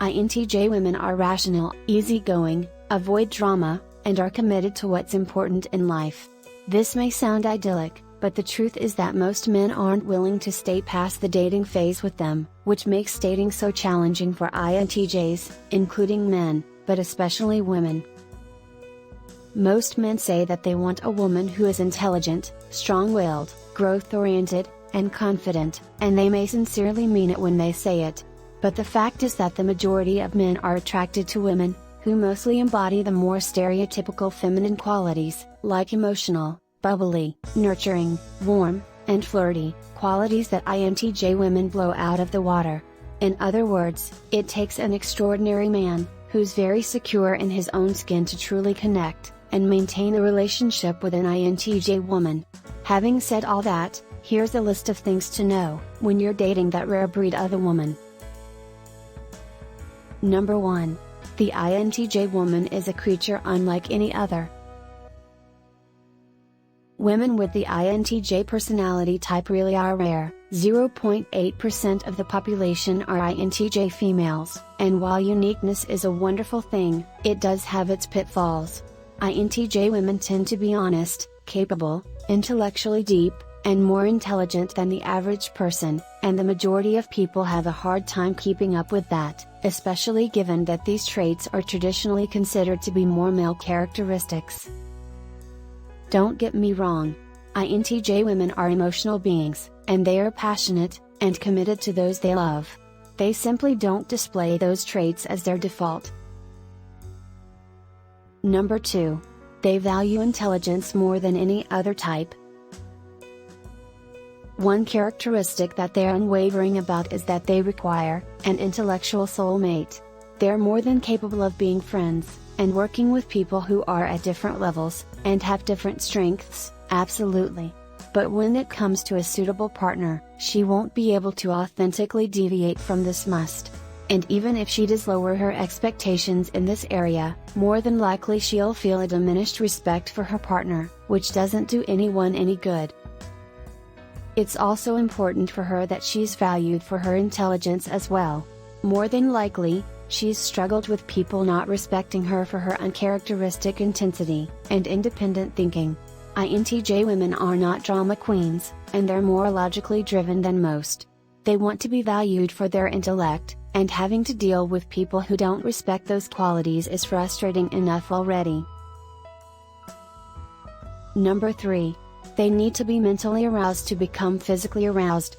INTJ women are rational, easygoing, avoid drama, and are committed to what's important in life. This may sound idyllic, but the truth is that most men aren't willing to stay past the dating phase with them, which makes dating so challenging for INTJs, including men, but especially women. Most men say that they want a woman who is intelligent, strong-willed, growth-oriented, and confident, and they may sincerely mean it when they say it. But the fact is that the majority of men are attracted to women, who mostly embody the more stereotypical feminine qualities, like emotional, bubbly, nurturing, warm, and flirty, qualities that INTJ women blow out of the water. In other words, it takes an extraordinary man, who's very secure in his own skin to truly connect, and maintain a relationship with an INTJ woman. Having said all that, here's a list of things to know, when you're dating that rare breed of a woman. Number 1. The INTJ woman is a creature unlike any other. Women with the INTJ personality type really are rare. 0.8% of the population are INTJ females, and while uniqueness is a wonderful thing, it does have its pitfalls. INTJ women tend to be honest, capable, intellectually deep, and more intelligent than the average person, and the majority of people have a hard time keeping up with that, especially given that these traits are traditionally considered to be more male characteristics. Don't get me wrong. INTJ women are emotional beings, and they are passionate, and committed to those they love. They simply don't display those traits as their default. Number 2. They value intelligence more than any other type. One characteristic that they're unwavering about is that they require an intellectual soulmate. They're more than capable of being friends, and working with people who are at different levels, and have different strengths, absolutely. But when it comes to a suitable partner, she won't be able to authentically deviate from this must. And even if she does lower her expectations in this area, more than likely she'll feel a diminished respect for her partner, which doesn't do anyone any good. It's also important for her that she's valued for her intelligence as well. More than likely, she's struggled with people not respecting her for her uncharacteristic intensity and independent thinking. INTJ women are not drama queens, and they're more logically driven than most. They want to be valued for their intellect, and having to deal with people who don't respect those qualities is frustrating enough already. Number 3. They need to be mentally aroused to become physically aroused.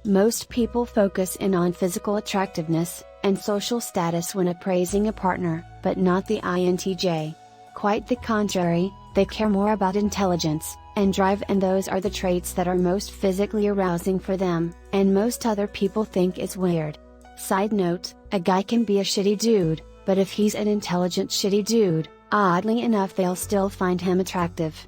Most people focus in on physical attractiveness and social status when appraising a partner, but not the INTJ. Quite the contrary, they care more about intelligence and drive, and those are the traits that are most physically arousing for them, and most other people think it's weird. Side note, a guy can be a shitty dude, but if he's an intelligent shitty dude, oddly enough they'll still find him attractive.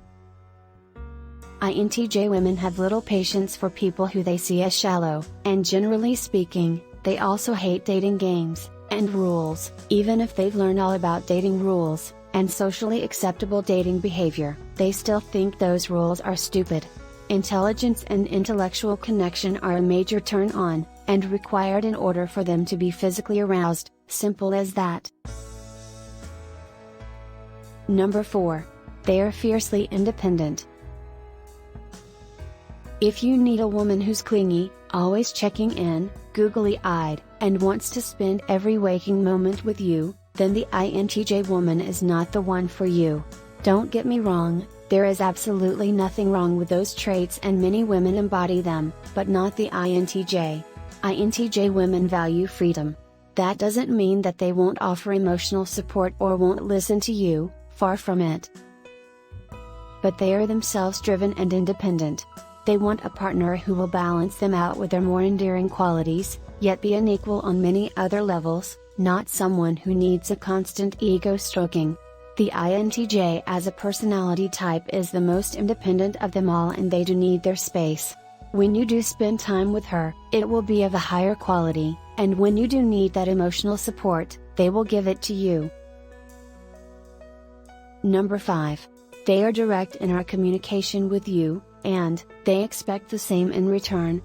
INTJ women have little patience for people who they see as shallow, and generally speaking, they also hate dating games and rules, even if they've learned all about dating rules and socially acceptable dating behavior. They still think those rules are stupid. Intelligence and intellectual connection are a major turn on, and required in order for them to be physically aroused, simple as that. Number 4. They are fiercely independent. If you need a woman who's clingy, always checking in, googly-eyed, and wants to spend every waking moment with you, then the INTJ woman is not the one for you. Don't get me wrong, there is absolutely nothing wrong with those traits and many women embody them, but not the INTJ. INTJ women value freedom. That doesn't mean that they won't offer emotional support or won't listen to you, far from it. But they are themselves driven and independent. They want a partner who will balance them out with their more endearing qualities, yet be an equal on many other levels, not someone who needs a constant ego stroking. The INTJ as a personality type is the most independent of them all, and they do need their space. When you do spend time with her, it will be of a higher quality, and when you do need that emotional support, they will give it to you. Number 5. They are direct in our communication with you, and they expect the same in return.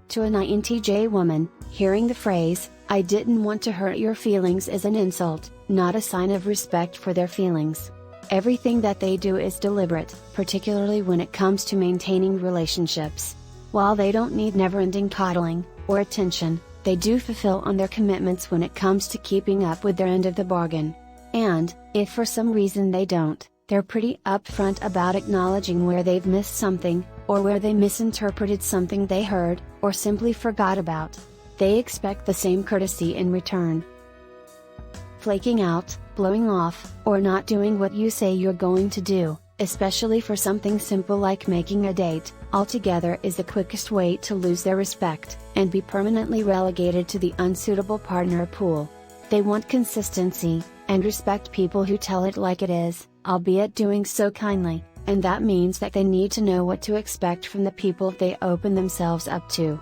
To an INTJ woman, hearing the phrase, "I didn't want to hurt your feelings" is an insult, not a sign of respect for their feelings. Everything that they do is deliberate, particularly when it comes to maintaining relationships. While they don't need never-ending coddling, or attention, they do fulfill on their commitments when it comes to keeping up with their end of the bargain. And, if for some reason they don't, they're pretty upfront about acknowledging where they've missed something, or where they misinterpreted something they heard, or simply forgot about. They expect the same courtesy in return. Flaking out, blowing off, or not doing what you say you're going to do, especially for something simple like making a date, altogether is the quickest way to lose their respect, and be permanently relegated to the unsuitable partner pool. They want consistency, and respect people who tell it like it is, albeit doing so kindly, and that means that they need to know what to expect from the people they open themselves up to.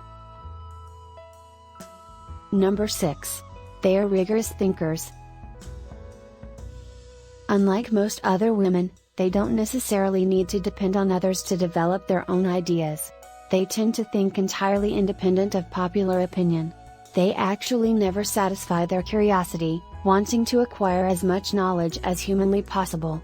Number 6. They are rigorous thinkers. Unlike most other women, they don't necessarily need to depend on others to develop their own ideas. They tend to think entirely independent of popular opinion. They actually never satisfy their curiosity, wanting to acquire as much knowledge as humanly possible.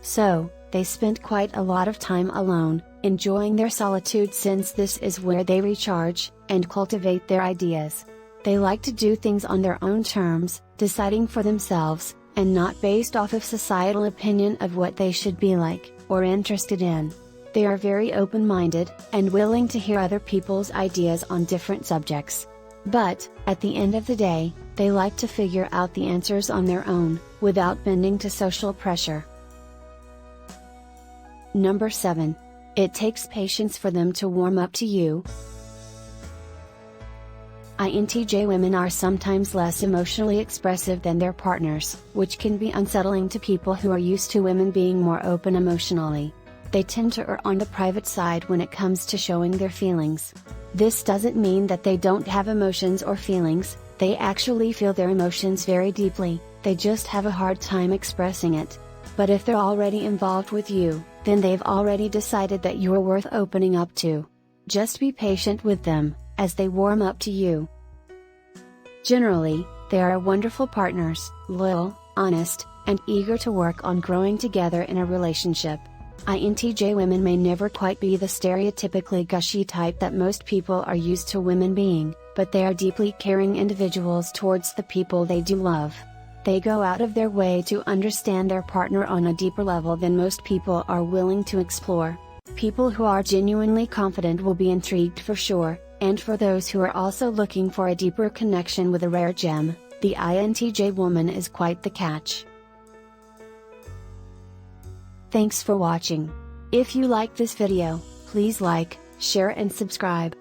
So, they spend quite a lot of time alone, enjoying their solitude since this is where they recharge, and cultivate their ideas. They like to do things on their own terms, deciding for themselves, and not based off of societal opinion of what they should be like, or interested in. They are very open-minded, and willing to hear other people's ideas on different subjects. But, at the end of the day, they like to figure out the answers on their own, without bending to social pressure. Number 7. It takes patience for them to warm up to you. INTJ women are sometimes less emotionally expressive than their partners, which can be unsettling to people who are used to women being more open emotionally. They tend to err on the private side when it comes to showing their feelings. This doesn't mean that they don't have emotions or feelings, they actually feel their emotions very deeply, they just have a hard time expressing it. But if they're already involved with you, then they've already decided that you're worth opening up to. Just be patient with them, as they warm up to you. Generally, they are wonderful partners, loyal, honest, and eager to work on growing together in a relationship. INTJ women may never quite be the stereotypically gushy type that most people are used to women being, but they are deeply caring individuals towards the people they do love. They go out of their way to understand their partner on a deeper level than most people are willing to explore. People who are genuinely confident will be intrigued for sure, and for those who are also looking for a deeper connection with a rare gem, the INTJ woman is quite the catch. Thanks for watching. If you liked this video, please like, share and subscribe.